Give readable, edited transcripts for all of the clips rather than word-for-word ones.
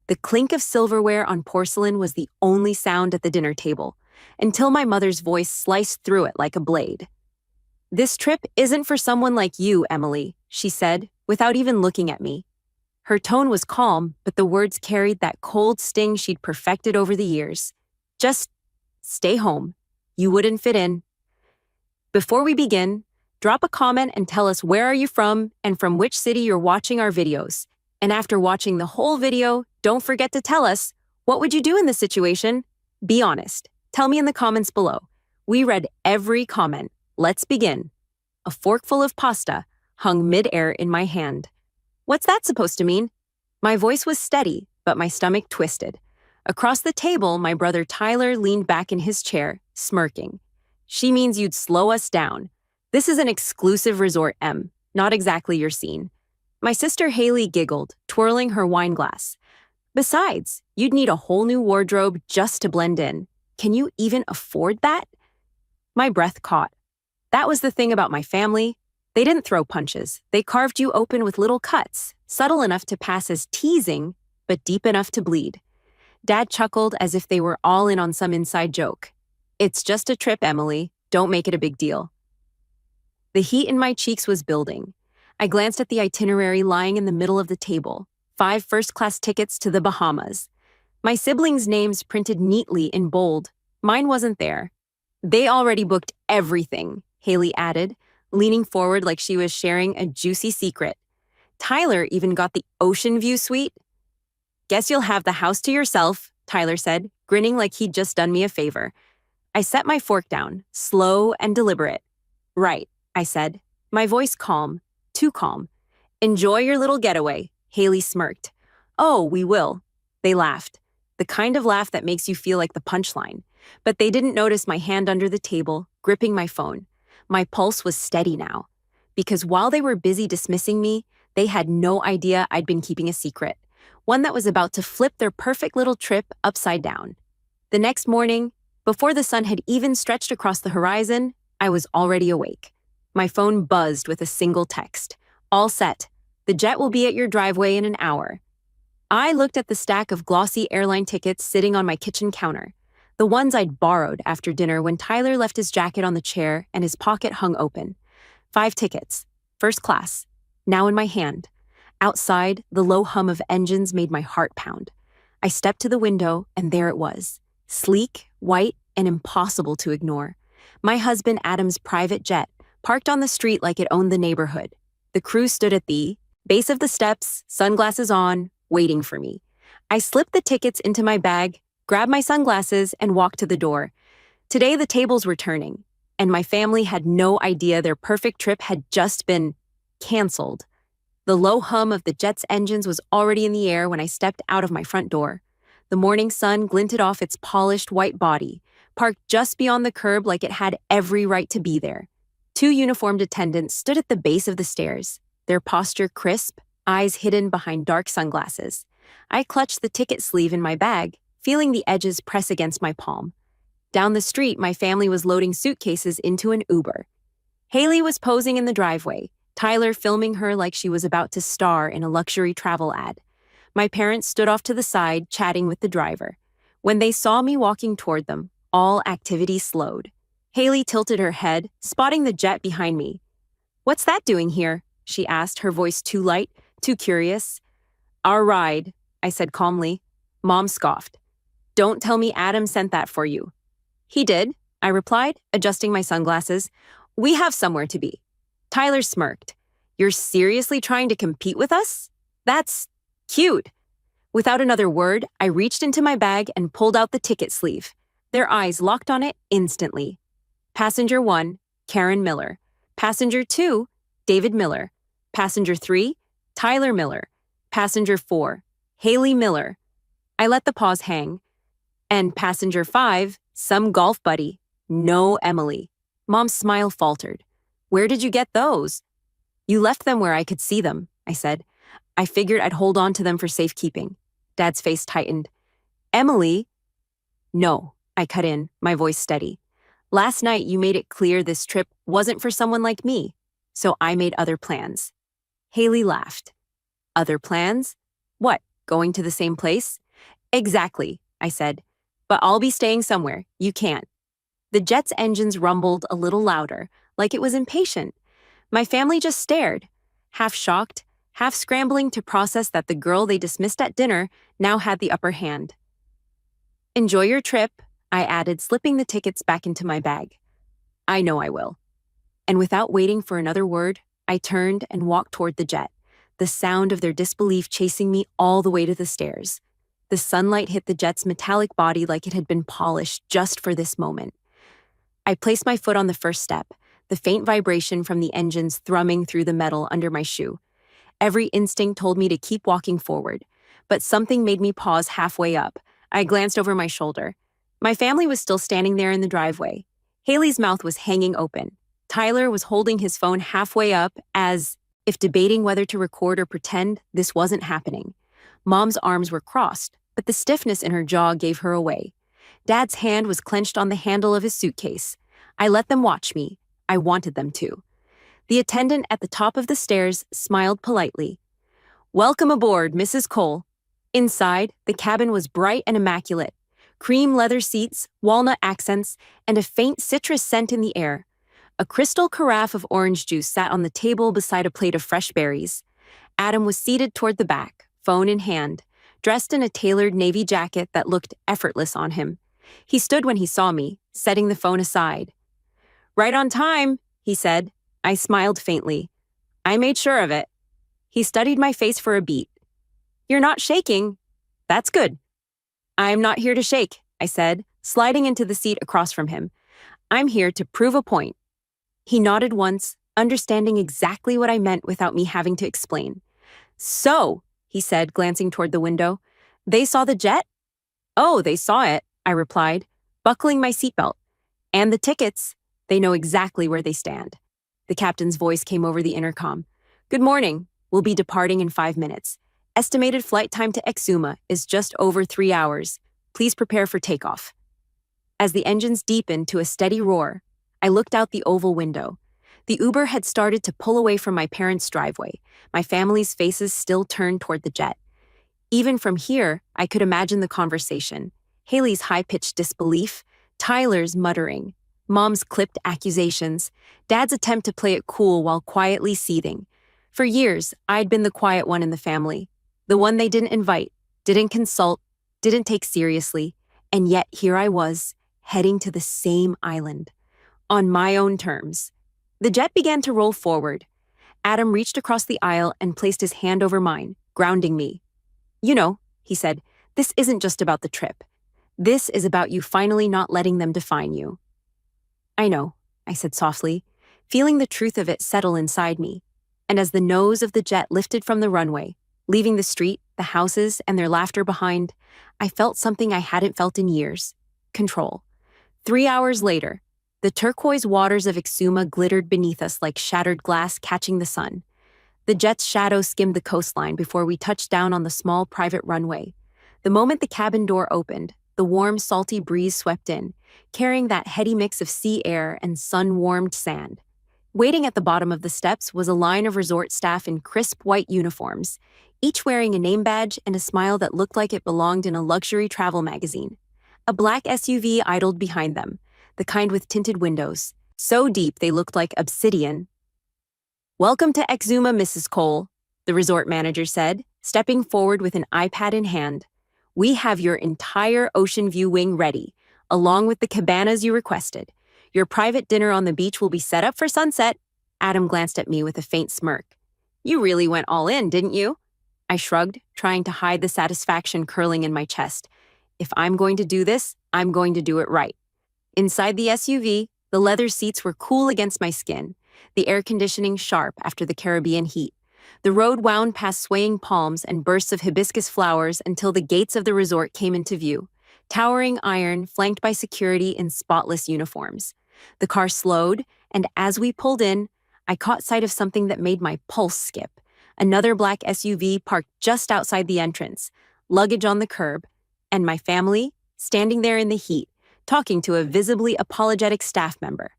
The clink of silverware on porcelain was the only sound at the dinner table, until my mother's voice sliced through it like a blade. "This trip isn't for someone like you, Emily," she said, without even looking at me. Her tone was calm, but the words carried that cold sting she'd perfected over the years. "Just stay home. You wouldn't fit in." Before we begin, drop a comment and tell us where are you from and from which city you're watching our videos. And after watching the whole video, don't forget to tell us, what would you do in this situation? Be honest. Tell me in the comments below. We read every comment. Let's begin. A forkful of pasta hung mid-air in my hand. What's that supposed to mean? My voice was steady, but my stomach twisted. Across the table, my brother Tyler leaned back in his chair, smirking. "She means you'd slow us down. This is an exclusive resort, Em, not exactly your scene." My sister Haley giggled, twirling her wine glass. "Besides, you'd need a whole new wardrobe just to blend in. Can you even afford that?" My breath caught. That was the thing about my family. They didn't throw punches. They carved you open with little cuts, subtle enough to pass as teasing, but deep enough to bleed. Dad chuckled as if they were all in on some inside joke. "It's just a trip, Emily. Don't make it a big deal." The heat in my cheeks was building. I glanced at the itinerary lying in the middle of the table. 5 first-class tickets to the Bahamas. My siblings' names printed neatly in bold. Mine wasn't there. "They already booked everything," Haley added, leaning forward like she was sharing a juicy secret. "Tyler even got the ocean view suite." "Guess you'll have the house to yourself," Tyler said, grinning like he'd just done me a favor. I set my fork down, slow and deliberate. "Right," I said, my voice calm, too calm. "Enjoy your little getaway," Haley smirked. "Oh, we will." They laughed, the kind of laugh that makes you feel like the punchline. But they didn't notice my hand under the table, gripping my phone. My pulse was steady now. Because while they were busy dismissing me, they had no idea I'd been keeping a secret. One that was about to flip their perfect little trip upside down. The next morning, before the sun had even stretched across the horizon, I was already awake. My phone buzzed with a single text. "All set. The jet will be at your driveway in an hour." I looked at the stack of glossy airline tickets sitting on my kitchen counter. The ones I'd borrowed after dinner when Tyler left his jacket on the chair and his pocket hung open. 5 tickets, first class, now in my hand. Outside, the low hum of engines made my heart pound. I stepped to the window, and there it was. Sleek, white, and impossible to ignore. My husband Adam's private jet, parked on the street like it owned the neighborhood. The crew stood at the base of the steps, sunglasses on, waiting for me. I slipped the tickets into my bag, grabbed my sunglasses, and walked to the door. Today the tables were turning, and my family had no idea their perfect trip had just been canceled. The low hum of the jet's engines was already in the air when I stepped out of my front door. The morning sun glinted off its polished white body, parked just beyond the curb like it had every right to be there. 2 uniformed attendants stood at the base of the stairs, their posture crisp, eyes hidden behind dark sunglasses. I clutched the ticket sleeve in my bag, feeling the edges press against my palm. Down the street, my family was loading suitcases into an Uber. Haley was posing in the driveway, Tyler filming her like she was about to star in a luxury travel ad. My parents stood off to the side, chatting with the driver. When they saw me walking toward them, all activity slowed. Haley tilted her head, spotting the jet behind me. "What's that doing here?" she asked, her voice too light, too curious. "Our ride," I said calmly. Mom scoffed. "Don't tell me Adam sent that for you." "He did," I replied, adjusting my sunglasses. "We have somewhere to be." Tyler smirked. "You're seriously trying to compete with us? That's cute." Without another word, I reached into my bag and pulled out the ticket sleeve. Their eyes locked on it instantly. Passenger 1, Karen Miller. Passenger 2, David Miller. Passenger 3, Tyler Miller. Passenger 4, Haley Miller. I let the pause hang. And passenger 5, some golf buddy. No Emily. Mom's smile faltered. "Where did you get those?" "You left them where I could see them," I said. "I figured I'd hold on to them for safekeeping." Dad's face tightened. "Emily?" "No," I cut in, my voice steady. "Last night you made it clear this trip wasn't for someone like me, so I made other plans." Haley laughed. "Other plans? What, Going to the same place? Exactly, I said. But I'll be staying somewhere. You can't. The jet's engines rumbled a little louder, like it was impatient. My family just stared, half shocked, half scrambling to process that the girl they dismissed at dinner now had the upper hand. Enjoy your trip, I added, slipping the tickets back into my bag. I know I will. And without waiting for another word, I turned and walked toward the jet, the sound of their disbelief chasing me all the way to the stairs. The sunlight hit the jet's metallic body like it had been polished just for this moment. I placed my foot on the first step, the faint vibration from the engines thrumming through the metal under my shoe. Every instinct told me to keep walking forward, but something made me pause halfway up. I glanced over my shoulder. My family was still standing there in the driveway. Haley's mouth was hanging open. Tyler was holding his phone halfway up as if debating whether to record or pretend this wasn't happening. Mom's arms were crossed, but the stiffness in her jaw gave her away. Dad's hand was clenched on the handle of his suitcase. I let them watch me. I wanted them to. The attendant at the top of the stairs smiled politely. Welcome aboard, Mrs. Cole. Inside, the cabin was bright and immaculate. Cream leather seats, walnut accents, and a faint citrus scent in the air. A crystal carafe of orange juice sat on the table beside a plate of fresh berries. Adam was seated toward the back, phone in hand, dressed in a tailored navy jacket that looked effortless on him. He stood when he saw me, setting the phone aside. Right on time, he said. I smiled faintly. I made sure of it. He studied my face for a beat. You're not shaking. That's good. I'm not here to shake, I said, sliding into the seat across from him. I'm here to prove a point. He nodded once, understanding exactly what I meant without me having to explain. So, he said, glancing toward the window, they saw the jet? Oh, they saw it, I replied, buckling my seatbelt. And the tickets. They know exactly where they stand. The captain's voice came over the intercom. Good morning. We'll be departing in 5 minutes. Estimated flight time to Exuma is just over 3 hours. Please prepare for takeoff. As the engines deepened to a steady roar, I looked out the oval window. The Uber had started to pull away from my parents' driveway, my family's faces still turned toward the jet. Even from here, I could imagine the conversation. Haley's high-pitched disbelief, Tyler's muttering, Mom's clipped accusations, Dad's attempt to play it cool while quietly seething. For years, I'd been the quiet one in the family, the one they didn't invite, didn't consult, didn't take seriously, and yet here I was, heading to the same island. On my own terms. The jet began to roll forward. Adam reached across the aisle and placed his hand over mine, grounding me. You know, he said, this isn't just about the trip. This is about you finally not letting them define you. I know, I said softly, feeling the truth of it settle inside me. And as the nose of the jet lifted from the runway, leaving the street, the houses, and their laughter behind, I felt something I hadn't felt in years. Control. 3 hours later, the turquoise waters of Exuma glittered beneath us like shattered glass catching the sun. The jet's shadow skimmed the coastline before we touched down on the small private runway. The moment the cabin door opened, the warm, salty breeze swept in, carrying that heady mix of sea air and sun-warmed sand. Waiting at the bottom of the steps was a line of resort staff in crisp white uniforms, each wearing a name badge and a smile that looked like it belonged in a luxury travel magazine. A black SUV idled behind them, the kind with tinted windows, so deep they looked like obsidian. Welcome to Exuma, Mrs. Cole, the resort manager said, stepping forward with an iPad in hand. We have your entire ocean view wing ready, along with the cabanas you requested. Your private dinner on the beach will be set up for sunset. Adam glanced at me with a faint smirk. You really went all in, didn't you? I shrugged, trying to hide the satisfaction curling in my chest. If I'm going to do this, I'm going to do it right. Inside the SUV, the leather seats were cool against my skin, the air conditioning sharp after the Caribbean heat. The road wound past swaying palms and bursts of hibiscus flowers until the gates of the resort came into view, towering iron flanked by security in spotless uniforms. The car slowed, and as we pulled in, I caught sight of something that made my pulse skip. Another black SUV parked just outside the entrance, luggage on the curb, and my family standing there in the heat, talking to a visibly apologetic staff member.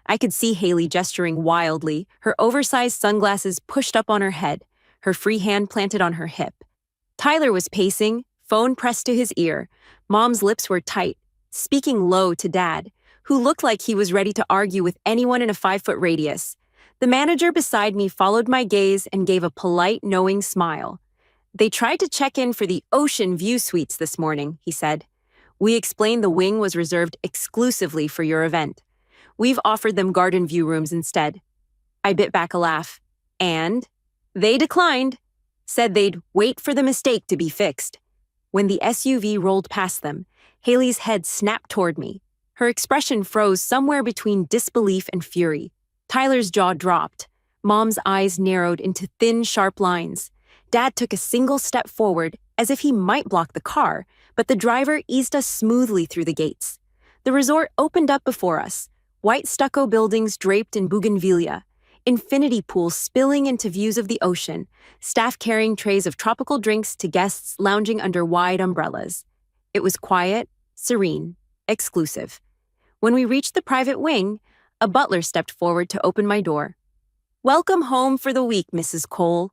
I could see Haley gesturing wildly, her oversized sunglasses pushed up on her head, her free hand planted on her hip. Tyler was pacing, phone pressed to his ear. Mom's lips were tight, speaking low to Dad, who looked like he was ready to argue with anyone in a 5-foot radius. The manager beside me followed my gaze and gave a polite, knowing smile. They tried to check in for the ocean view suites this morning, he said. We explained the wing was reserved exclusively for your event. We've offered them garden view rooms instead. I bit back a laugh. And? They declined. Said they'd wait for the mistake to be fixed. When the SUV rolled past them, Haley's head snapped toward me. Her expression froze somewhere between disbelief and fury. Tyler's jaw dropped. Mom's eyes narrowed into thin, sharp lines. Dad took a single step forward, as if he might block the car, but the driver eased us smoothly through the gates. The resort opened up before us, white stucco buildings draped in bougainvillea, infinity pools spilling into views of the ocean, staff carrying trays of tropical drinks to guests lounging under wide umbrellas. It was quiet, serene, exclusive. When we reached the private wing, a butler stepped forward to open my door. Welcome home for the week, Mrs. Cole.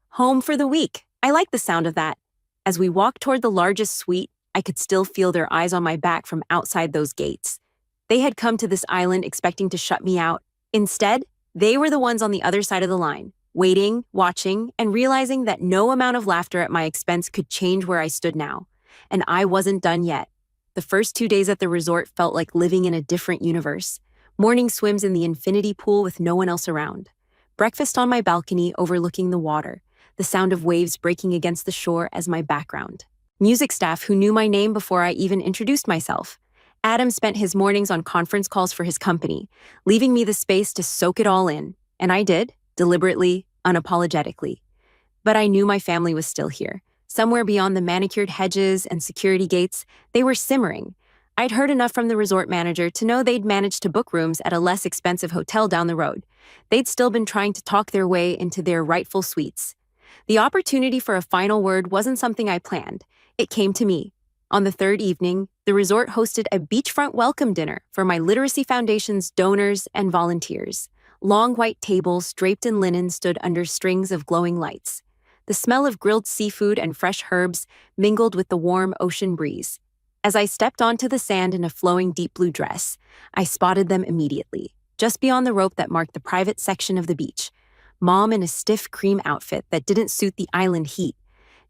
Home for the week. I like the sound of that. As we walked toward the largest suite, I could still feel their eyes on my back from outside those gates. They had come to this island expecting to shut me out. Instead, they were the ones on the other side of the line, waiting, watching, and realizing that no amount of laughter at my expense could change where I stood now. And I wasn't done yet. The first 2 days at the resort felt like living in a different universe. Morning swims in the infinity pool with no one else around. Breakfast on my balcony overlooking the water, the sound of waves breaking against the shore as my background. Music staff who knew my name before I even introduced myself. Adam spent his mornings on conference calls for his company, leaving me the space to soak it all in. And I did, deliberately, unapologetically. But I knew my family was still here. Somewhere beyond the manicured hedges and security gates, they were simmering. I'd heard enough from the resort manager to know they'd managed to book rooms at a less expensive hotel down the road. They'd still been trying to talk their way into their rightful suites. The opportunity for a final word wasn't something I planned. It came to me. On the third evening, the resort hosted a beachfront welcome dinner for my Literacy Foundation's donors and volunteers. Long white tables draped in linen stood under strings of glowing lights. The smell of grilled seafood and fresh herbs mingled with the warm ocean breeze. As I stepped onto the sand in a flowing deep blue dress, I spotted them immediately, just beyond the rope that marked the private section of the beach. Mom in a stiff cream outfit that didn't suit the island heat.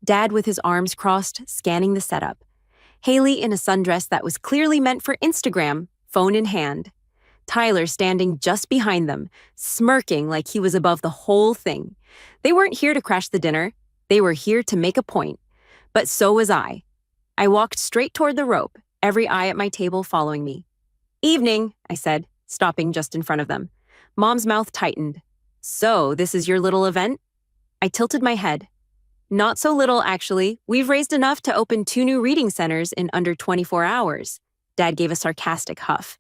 Dad with his arms crossed, scanning the setup. Haley in a sundress that was clearly meant for Instagram, phone in hand. Tyler standing just behind them, smirking like he was above the whole thing. They weren't here to crash the dinner. They were here to make a point. But so was I. I walked straight toward the rope, every eye at my table following me. Evening, I said, stopping just in front of them. Mom's mouth tightened. So, this is your little event? I tilted my head. Not so little, actually. We've raised enough to open 2 new reading centers in under 24 hours. Dad gave a sarcastic huff.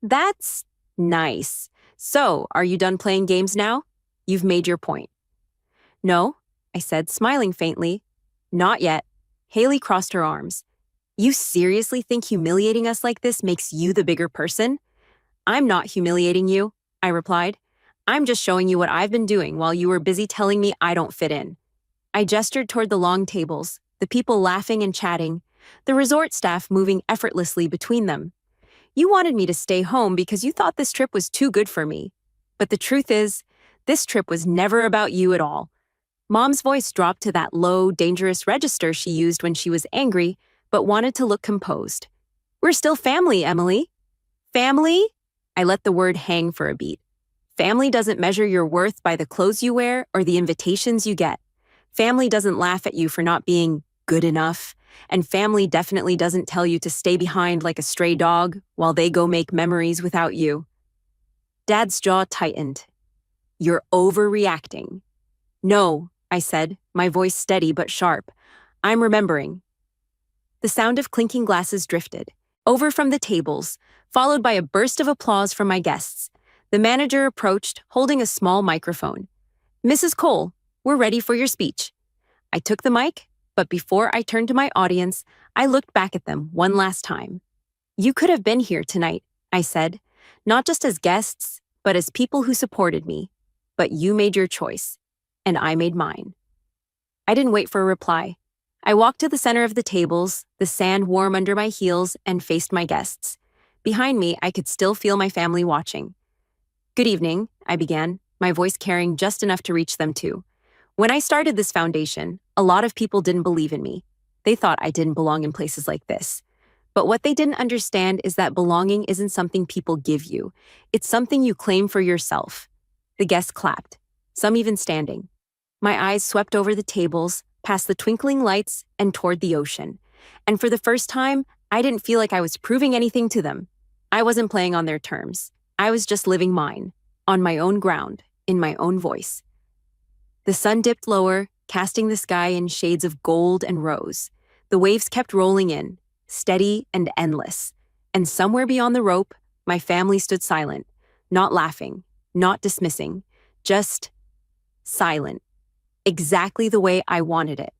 That's nice. So, are you done playing games now? You've made your point. No, I said, smiling faintly. Not yet. Haley crossed her arms. You seriously think humiliating us like this makes you the bigger person? I'm not humiliating you, I replied. I'm just showing you what I've been doing while you were busy telling me I don't fit in. I gestured toward the long tables, the people laughing and chatting, the resort staff moving effortlessly between them. You wanted me to stay home because you thought this trip was too good for me. But the truth is, this trip was never about you at all. Mom's voice dropped to that low, dangerous register she used when she was angry, but wanted to look composed. We're still family, Emily. Family? I let the word hang for a beat. Family doesn't measure your worth by the clothes you wear or the invitations you get. Family doesn't laugh at you for not being good enough. And family definitely doesn't tell you to stay behind like a stray dog while they go make memories without you. Dad's jaw tightened. You're overreacting. No, I said, my voice steady but sharp. I'm remembering. The sound of clinking glasses drifted, over from the tables, followed by a burst of applause from my guests. The manager approached, holding a small microphone. Mrs. Cole, we're ready for your speech. I took the mic, but before I turned to my audience, I looked back at them one last time. You could have been here tonight, I said, not just as guests, but as people who supported me. But you made your choice, and I made mine. I didn't wait for a reply. I walked to the center of the tables, the sand warm under my heels, and faced my guests. Behind me, I could still feel my family watching. "Good evening," I began, my voice carrying just enough to reach them too. When I started this foundation, a lot of people didn't believe in me. They thought I didn't belong in places like this. But what they didn't understand is that belonging isn't something people give you. It's something you claim for yourself. The guests clapped, some even standing. My eyes swept over the tables, past the twinkling lights, and toward the ocean. And for the first time, I didn't feel like I was proving anything to them. I wasn't playing on their terms. I was just living mine, on my own ground, in my own voice. The sun dipped lower, casting the sky in shades of gold and rose. The waves kept rolling in, steady and endless. And somewhere beyond the rope, my family stood silent, not laughing, not dismissing, just silent, exactly the way I wanted it.